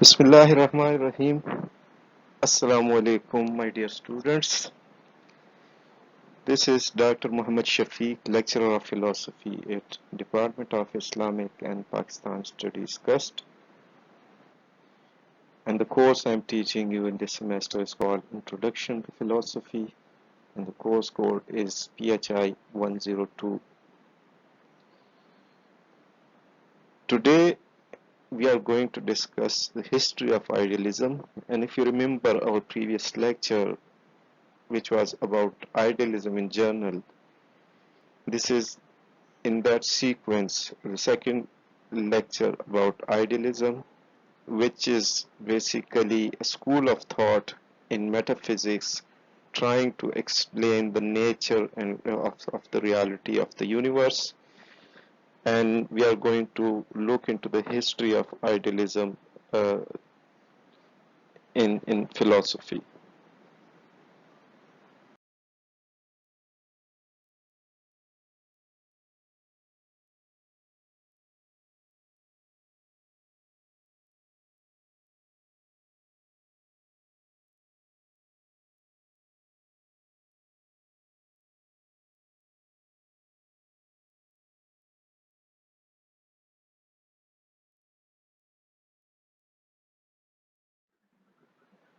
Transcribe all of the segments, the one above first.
Bismillahirrahmanirrahim. Assalamu alaikum, my dear students. This is Dr. Muhammad Shafiq, lecturer of philosophy at Department of Islamic and Pakistan Studies Cust. And the course I'm teaching you in this semester is called Introduction to Philosophy, and the course code is PHI 102. Today we are going to discuss the history of idealism, and if you remember our previous lecture, which was about idealism in general, this is in that sequence the second lecture about idealism, which is basically a school of thought in metaphysics trying to explain the nature and of the reality of the universe. And we are going to look into the history of idealism uh, in philosophy.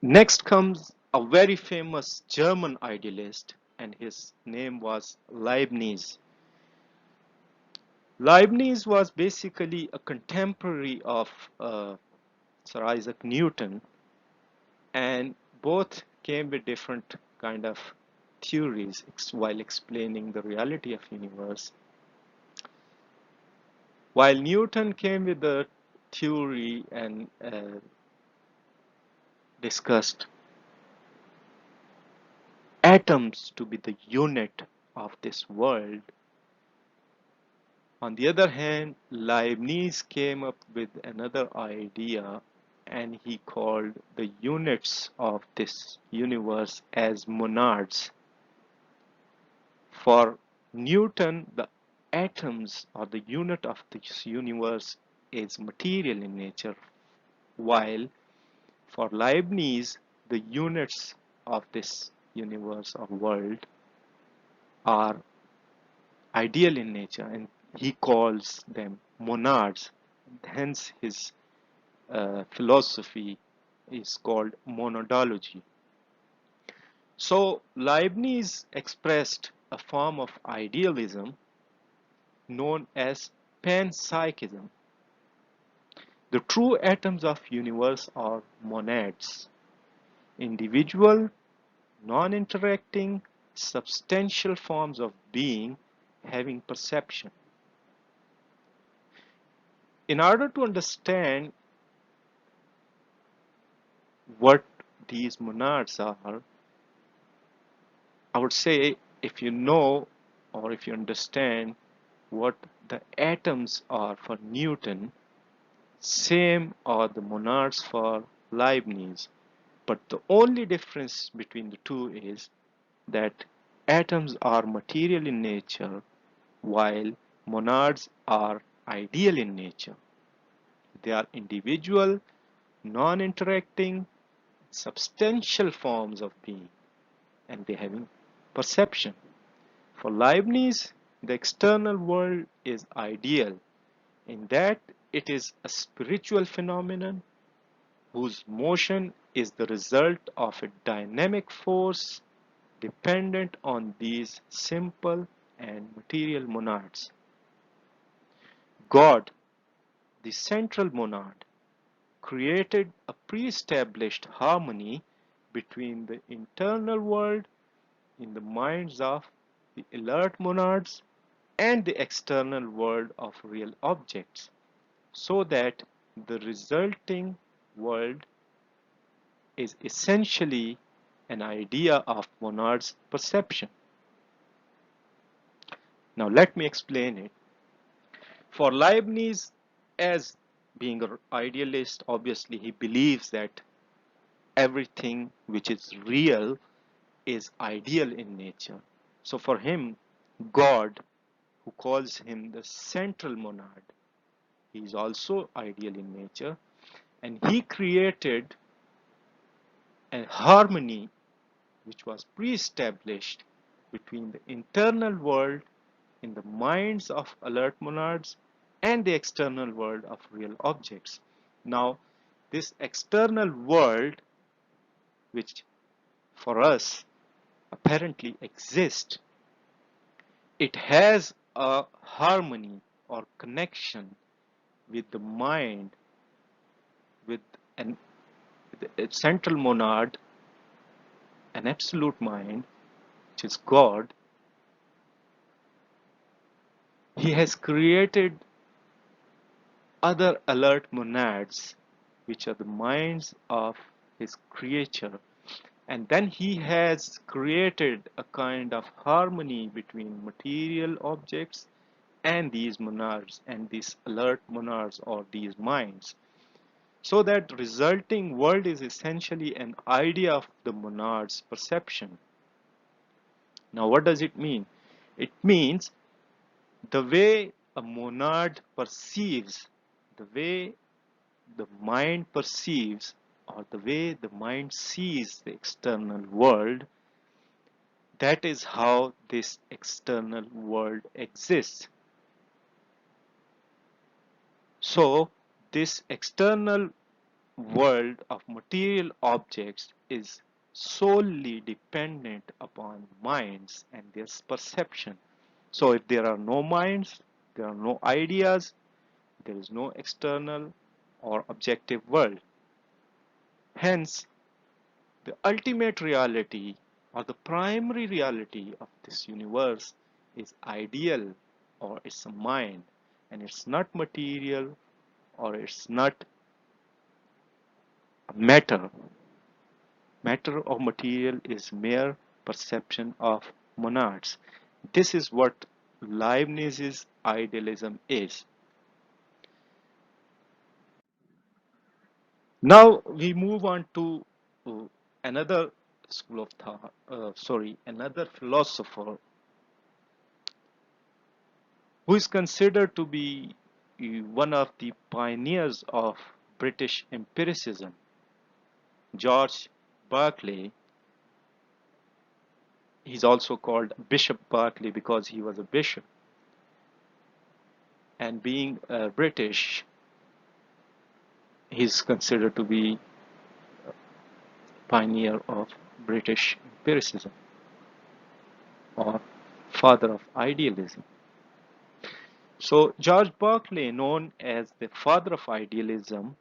Next comes a very famous German idealist, and his name was Leibniz. Leibniz was basically a contemporary of Sir Isaac Newton, and both came with different kind of theories while explaining the reality of universe. While Newton came with the theory and discussed atoms to be the unit of this world, on the other hand, Leibniz came up with another idea, and he called the units of this universe as monads. For Newton, the atoms or the unit of this universe is material in nature, while for Leibniz, the units of this universe or world are ideal in nature, and he calls them monads. Hence, his philosophy is called monadology. So, Leibniz expressed a form of idealism known as Panpsychism. The true atoms of universe are monads, individual, non-interacting, substantial forms of being having perception. In order to understand what these monads are, I would say if you know or if you understand what the atoms are for Newton, same are the monads for Leibniz. But the only difference between the two is that atoms are material in nature while monads are ideal in nature. They are individual, non-interacting, substantial forms of being, and they having perception. For Leibniz, the external world is ideal in that it is a spiritual phenomenon whose motion is the result of a dynamic force dependent on these simple and material monads. God, the central monad, created a pre-established harmony between the internal world in the minds of the alert monads and the external world of real objects, so that the resulting world is essentially an idea of monad's perception. Now let me explain it. For Leibniz, as being an idealist, obviously he believes that everything which is real is ideal in nature. So for him, God, who calls him the central monad, he is also ideal in nature, And he created a harmony which was pre-established between the internal world in the minds of alert monads and the external world of real objects. Now, this external world, which for us apparently exists, it has a harmony or connection with the mind, with an, a central monad, an absolute mind, which is God. He has created other alert monads, which are the minds of his creature. And then he has created a kind of harmony between material objects and these monads and these alert monads or these minds. So that resulting world is essentially an idea of the monad's perception. Now, what does it mean? It means the way a monad perceives, the way the mind perceives, or the way the mind sees the external world, that is how this external world exists. So, this external world of material objects is solely dependent upon minds and their perception. So, if there are no minds, there are no ideas, there is no external or objective world. Hence, the ultimate reality or the primary reality of this universe is ideal, or it's a mind, and it's not material, or it's not matter. Matter or material is mere perception of monads. This is what Leibniz's idealism is. Now we move on to another school of thought, another philosopher who is considered to be one of the pioneers of British empiricism, George Berkeley. He's also called Bishop Berkeley because he was a bishop. And being British, he's considered to be pioneer of British empiricism or father of idealism. So George Berkeley, known as the father of idealism,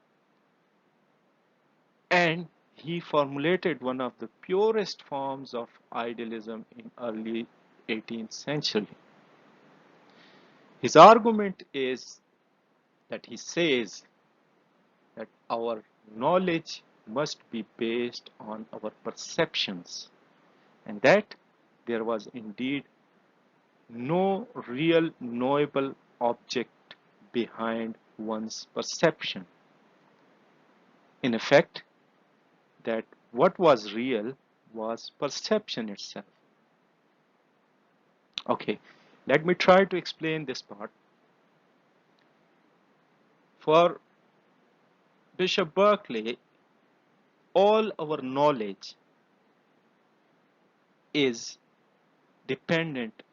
and he formulated one of the purest forms of idealism in early 18th century. His argument is that he says that our knowledge must be based on our perceptions, and that there was indeed no real knowable object behind one's perception. In effect, that what was real was perception itself. Okay, let me try to explain this part. For Bishop Berkeley, all our knowledge is dependent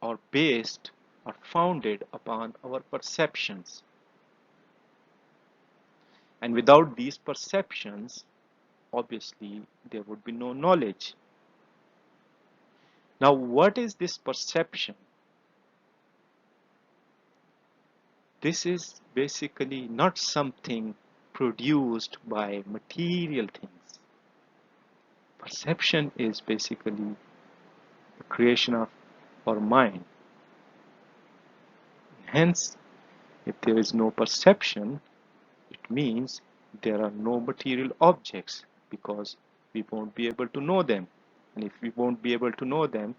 or based or founded upon our perceptions. And without these perceptions, obviously, there would be no knowledge. Now, what is this perception? This is basically not something produced by material things. Perception is basically the creation of our mind. Hence, if there is no perception, it means there are no material objects because we won't be able to know them. And if we won't be able to know them,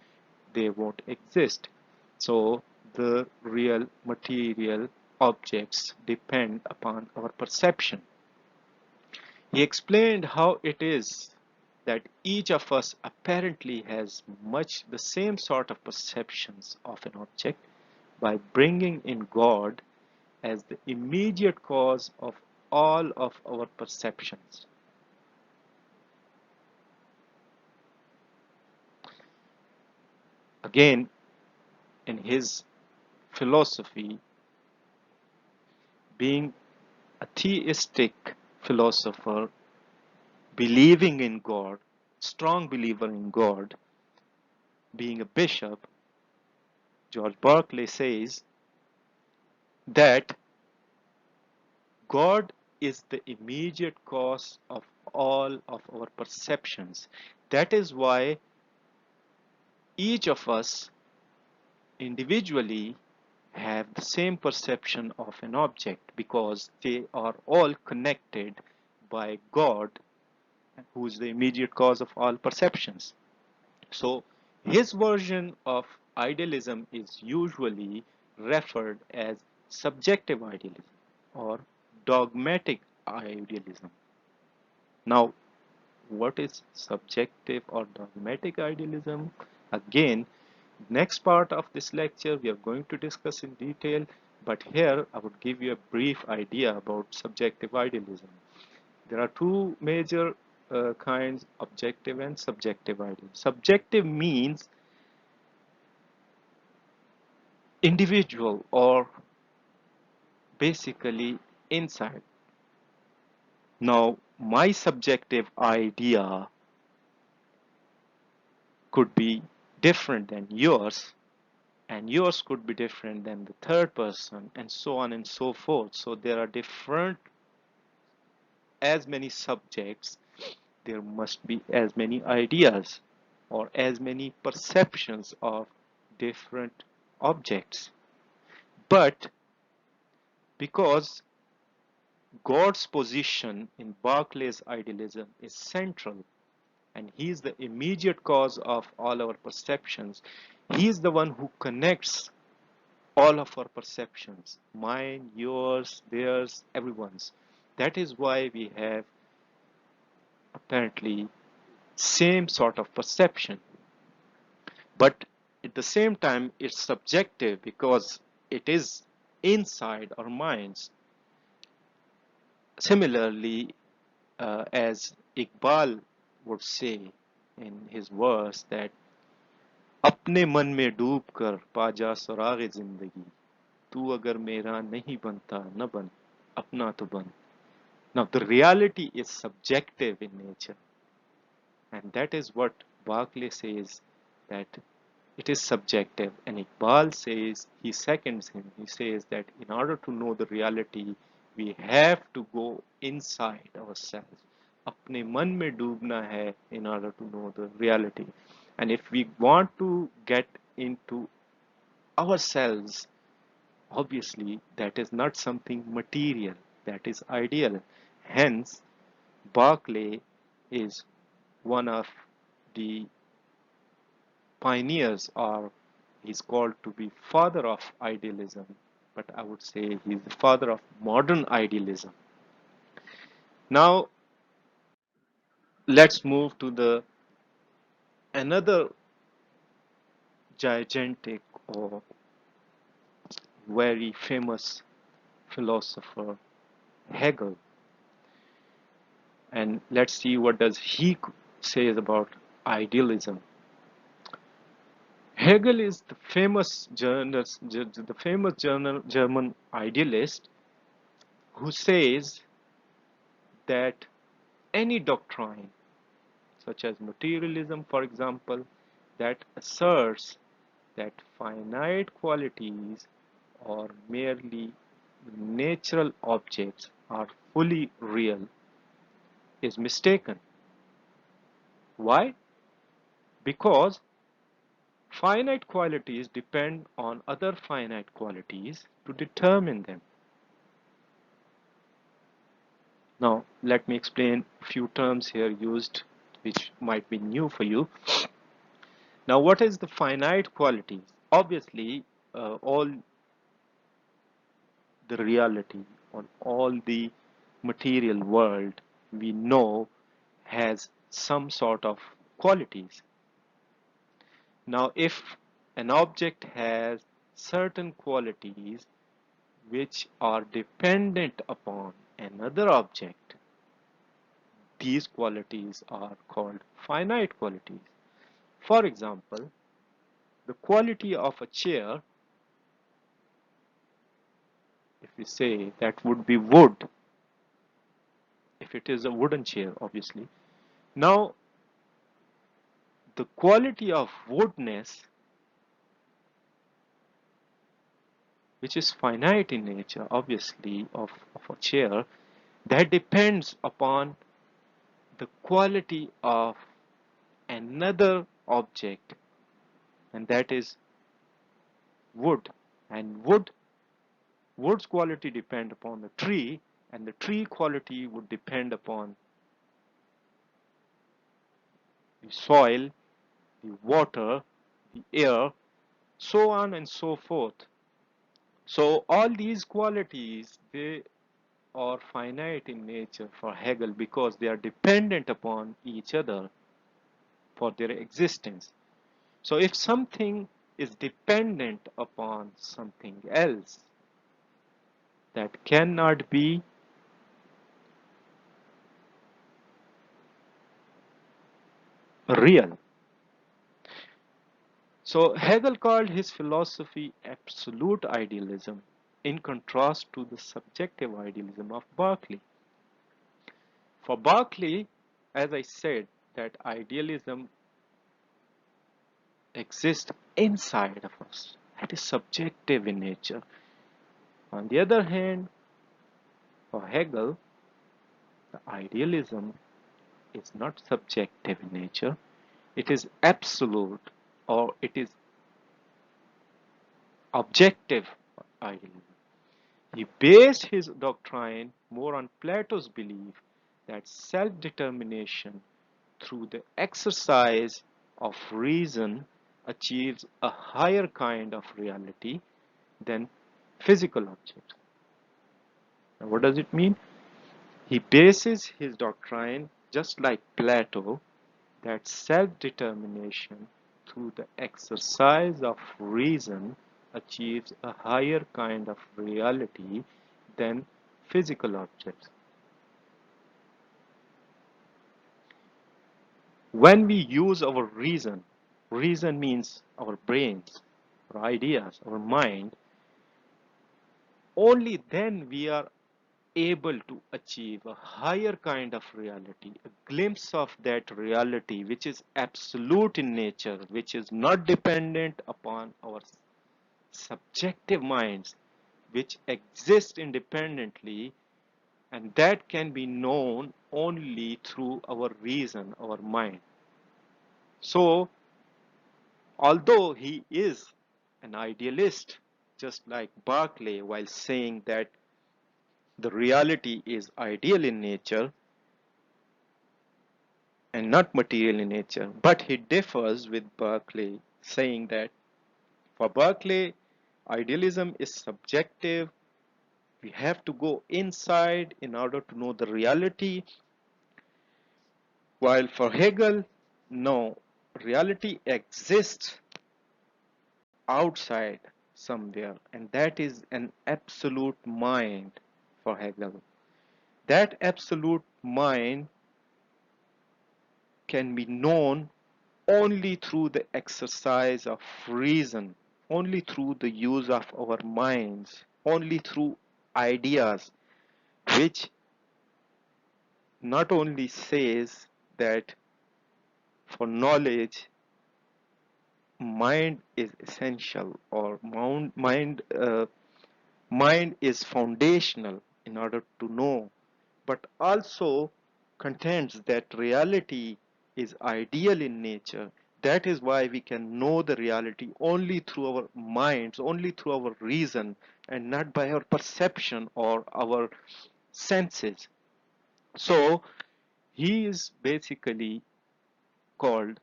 they won't exist. So the real material objects depend upon our perception. He explained how it is that each of us apparently has much the same sort of perceptions of an object by bringing in God as the immediate cause of all of our perceptions. Again, in his philosophy, being a theistic philosopher, believing in God, strong believer in God, being a bishop, George Berkeley says that God is the immediate cause of all of our perceptions. That is why each of us individually have the same perception of an object because they are all connected by God, who is the immediate cause of all perceptions. So his version of idealism is usually referred as subjective idealism or dogmatic idealism. Now, what is subjective or dogmatic idealism? Again, next part of this lecture we are going to discuss in detail, but here I would give you a brief idea about subjective idealism. There are two major kinds, objective and subjective idealism. Subjective means individual or basically inside. Now, my subjective idea could be different than yours, and yours could be different than the third person, and so on and so forth. So there are different, as many subjects, there must be as many ideas or as many perceptions of different objects. But because God's position in Berkeley's idealism is central, and he is the immediate cause of all our perceptions, he is the one who connects all of our perceptions, mine, yours, theirs, everyone's. That is why we have apparently same sort of perception. But at the same time, it's subjective because it is inside our minds. Similarly, as Iqbal would say in his verse that अपने मन में डूब कर पा जा सुराग जिंदगी तू अगर मेरा नहीं बनता न बन अपना तो बन. Now the reality is subjective in nature, and that is what Berkeley says, that it is subjective, and Iqbal says, he seconds him, he says that in order to know the reality we have to go inside ourselves. अपने मन में डूबना है in order to know the reality. And if we want to get into ourselves, obviously that is not something material, that is ideal. Hence, Berkeley is one of the pioneers, or he's called to be father of idealism, but I would say he's the father of modern idealism. Now let's move to the another gigantic or very famous philosopher, Hegel, and let's see what does he says about idealism. Hegel is the famous German idealist who says that any doctrine, such as materialism, for example, that asserts that finite qualities or merely natural objects are fully real, is mistaken. Why? Because finite qualities depend on other finite qualities to determine them. Now, let me explain a few terms here used which might be new for you. Now, what is the finite qualities? Obviously, all the reality on all the material world we know has some sort of qualities. Now, if an object has certain qualities which are dependent upon another object. These qualities are called finite qualities. For example, the quality of a chair, if we say that would be wood, if it is a wooden chair, obviously. Now, the quality of woodness, which is finite in nature, obviously, of a chair, that depends upon the quality of another object, and that is wood. And wood's quality depend upon the tree, and the tree quality would depend upon the soil, the water, the air, so on and so forth. So all these qualities, they are finite in nature for Hegel because they are dependent upon each other for their existence. So if something is dependent upon something else, that cannot be real. So Hegel called his philosophy absolute idealism in contrast to the subjective idealism of Berkeley. For Berkeley, as I said, that idealism exists inside of us. That is subjective in nature. On the other hand, for Hegel, the idealism is not subjective in nature. It is absolute, or it is objective idealism. He based his doctrine more on Plato's belief that self-determination through the exercise of reason achieves a higher kind of reality than physical objects. Now, what does it mean? He bases his doctrine, just like Plato, that self-determination through the exercise of reason achieves a higher kind of reality than physical objects. When we use our reason, reason means our brains, our ideas, our mind, only then we are able to achieve a higher kind of reality, a glimpse of that reality which is absolute in nature, which is not dependent upon our subjective minds, which exist independently, and that can be known only through our reason, our mind. So, although he is an idealist, just like Berkeley, while saying that the reality is ideal in nature and not material in nature, but he differs with Berkeley, saying that for Berkeley, idealism is subjective. We have to go inside in order to know the reality, while for Hegel, no, reality exists outside somewhere, and that is an absolute mind for Hegel. That absolute mind can be known only through the exercise of reason, only through the use of our minds, only through ideas, which not only says that for knowledge, mind is essential, or mind is foundational in order to know, but also contends that reality is ideal in nature. That is why we can know the reality only through our minds, only through our reason, and not by our perception or our senses. So he is basically called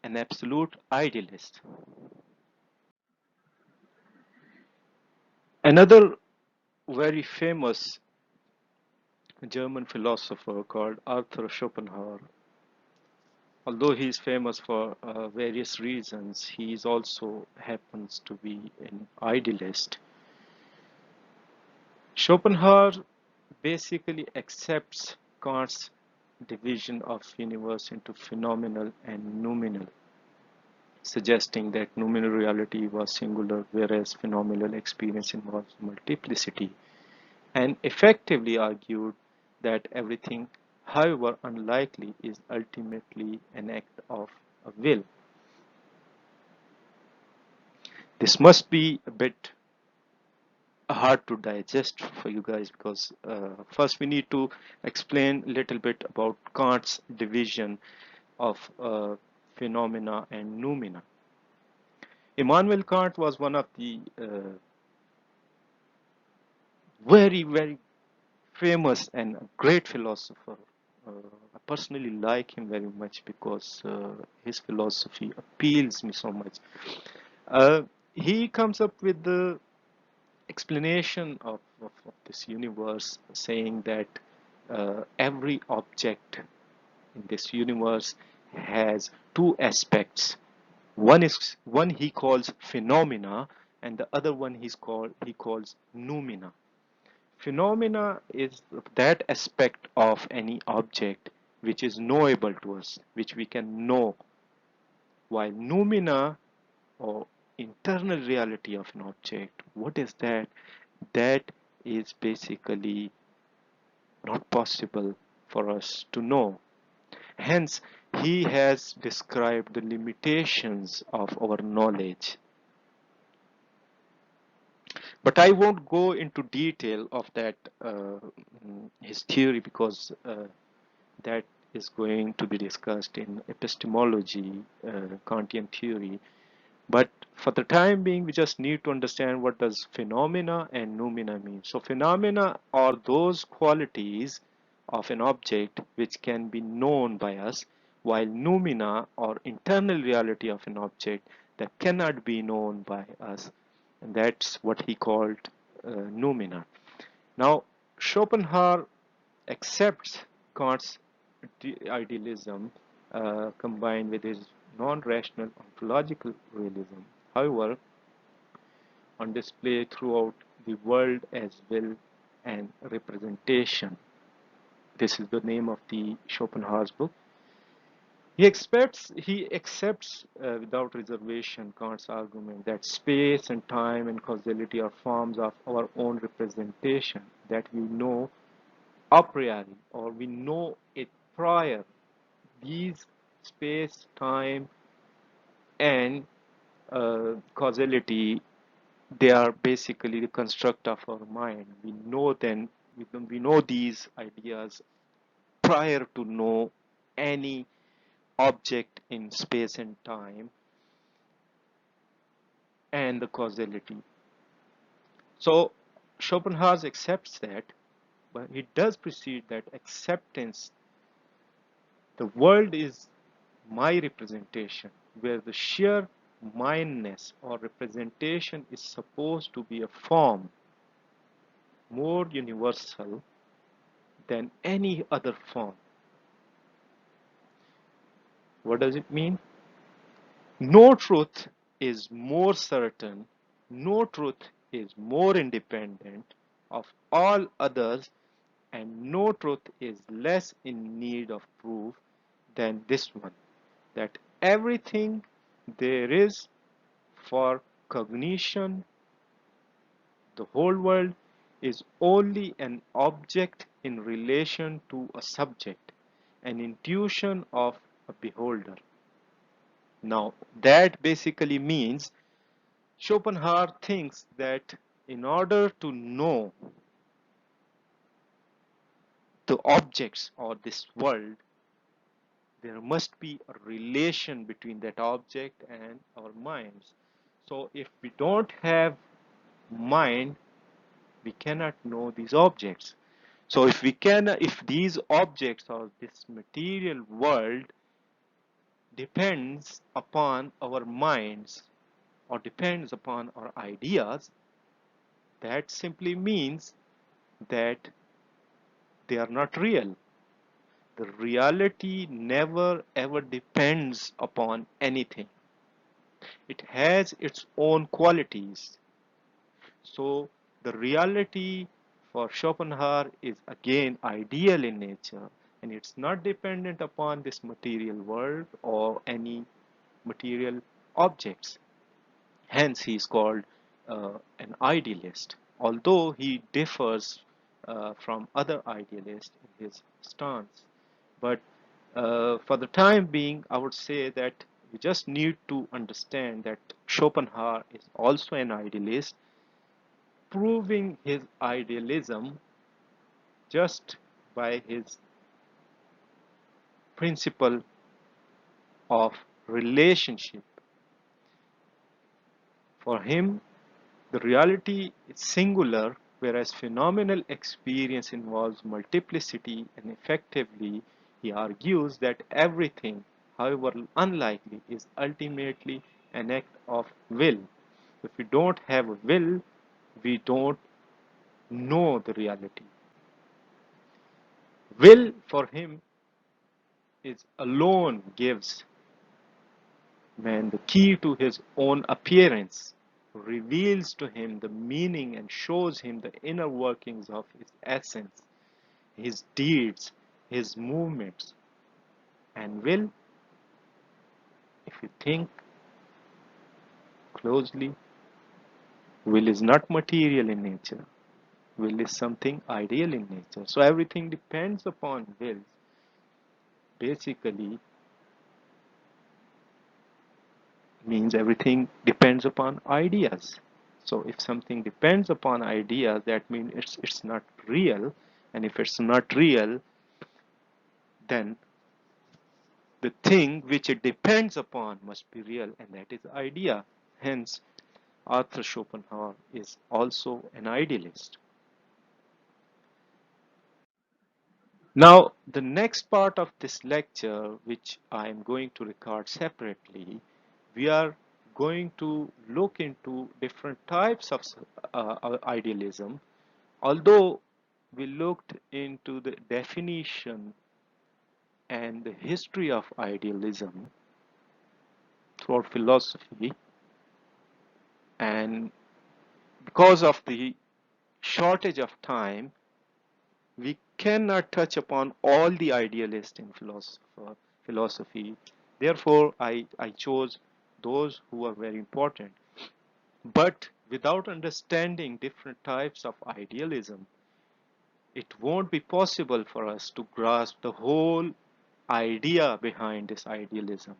an absolute idealist. Another very famous German philosopher called Arthur Schopenhauer, although he is famous for various reasons, he is also happens to be an idealist. Schopenhauer basically accepts Kant's division of universe into phenomenal and noumenal, suggesting that noumenal reality was singular, whereas phenomenal experience involves multiplicity, and effectively argued that everything, however unlikely, is ultimately an act of a will. This must be a bit hard to digest for you guys because first we need to explain a little bit about Kant's division of phenomena and noumena. Immanuel Kant was one of the very famous and great philosopher. I personally like him very much because his philosophy appeals me so much. Uh, he comes up with the explanation of this universe, saying that every object in this universe has two aspects. One he calls phenomena, and the other one he calls noumena. Phenomena is that aspect of any object which is knowable to us, which we can know, while noumena, or internal reality of an object, what is that? That is basically not possible for us to know. Hence, he has described the limitations of our knowledge. But I won't go into detail of that his theory, because that is going to be discussed in epistemology, Kantian theory. But for the time being, we just need to understand what does phenomena and noumena mean. So phenomena are those qualities of an object which can be known by us, while noumena or internal reality of an object that cannot be known by us. And that's what he called noumena. Now, Schopenhauer accepts Kant's idealism combined with his non-rational ontological realism, however, on display throughout the world as will and representation. This is the name of the Schopenhauer's book. He accepts without reservation Kant's argument that space and time and causality are forms of our own representation that we know a priori, or we know it prior. These space, time, and causality, they are basically the construct of our mind. We know them, we know these ideas prior to know any object in space and time and the causality. So Schopenhauer accepts that, but he does precede that acceptance. The world is my representation, where the sheer mindness or representation is supposed to be a form more universal than any other form. What does it mean? No truth is more certain, no truth is more independent of all others, and no truth is less in need of proof than this one, that everything there is for cognition, the whole world, is only an object in relation to a subject, an intuition of a beholder. Now, that basically means Schopenhauer thinks that in order to know the objects or this world, there must be a relation between that object and our minds. So if we don't have mind, we cannot know these objects. So if these objects or this material world depends upon our minds or depends upon our ideas, that simply means that they are not real. The reality never ever depends upon anything. It has its own qualities. So the reality for Schopenhauer is again ideal in nature, and it's not dependent upon this material world or any material objects. Hence, he is called an idealist, although he differs from other idealists in his stance. But for the time being, I would say that we just need to understand that Schopenhauer is also an idealist, proving his idealism just by his principle of relationship. For him, the reality is singular, whereas phenomenal experience involves multiplicity, and effectively, he argues that everything, however unlikely, is ultimately an act of will. If we don't have a will, we don't know the reality. Will for him is alone gives man the key to his own appearance, reveals to him the meaning and shows him the inner workings of his essence, his deeds, his movements. And will, if you think closely, will is not material in nature. Will is something ideal in nature. So everything depends upon will. Basically, means everything depends upon ideas. So if something depends upon ideas, that means it's not real, and if it's not real, then the thing which it depends upon must be real, and that is idea. Hence, Arthur Schopenhauer is also an idealist. Now, the next part of this lecture, which I am going to record separately, we are going to look into different types of idealism. Although we looked into the definition and the history of idealism throughout philosophy, and because of the shortage of time, we cannot touch upon all the idealists in philosophy. Therefore, I chose those who are very important. But without understanding different types of idealism, it won't be possible for us to grasp the whole idea behind this idealism.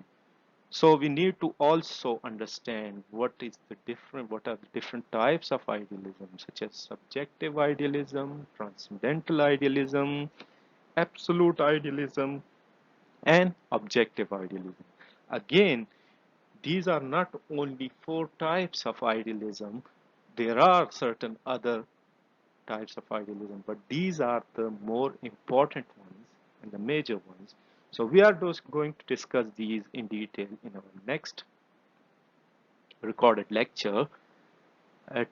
So we need to also understand what are the different types of idealism, such as subjective idealism, transcendental idealism, absolute idealism, and objective idealism. Again, these are not only four types of idealism, there are certain other types of idealism, but these are the more important ones and the major ones. So we are going to discuss these in detail in our next recorded lecture.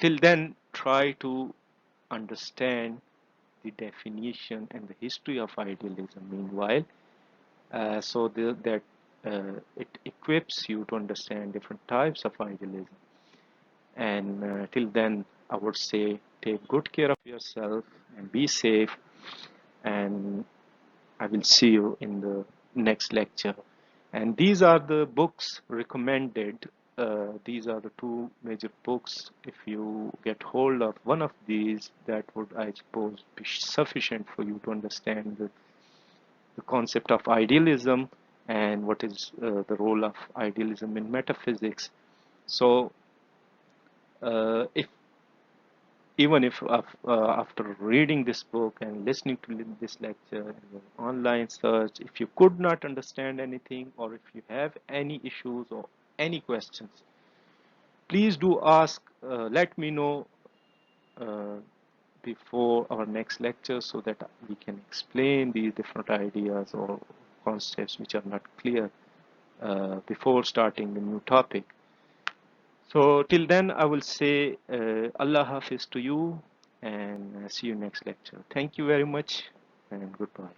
Till then, try to understand the definition and the history of idealism meanwhile, that it equips you to understand different types of idealism. And till then, I would say take good care of yourself and be safe. And I will see you in the next lecture. And these are the books recommended. These are the two major books. If you get hold of one of these, that would, I suppose, be sufficient for you to understand the concept of idealism and what is the role of idealism in metaphysics. So, if even if after reading this book and listening to this lecture and online search, if you could not understand anything, or if you have any issues or any questions, please do ask. Let me know uh, before our next lecture, so that we can explain these different ideas or concepts which are not clear before starting the new topic. So till then, I will say Allah Hafiz to you, and see you next lecture. Thank you very much, and goodbye.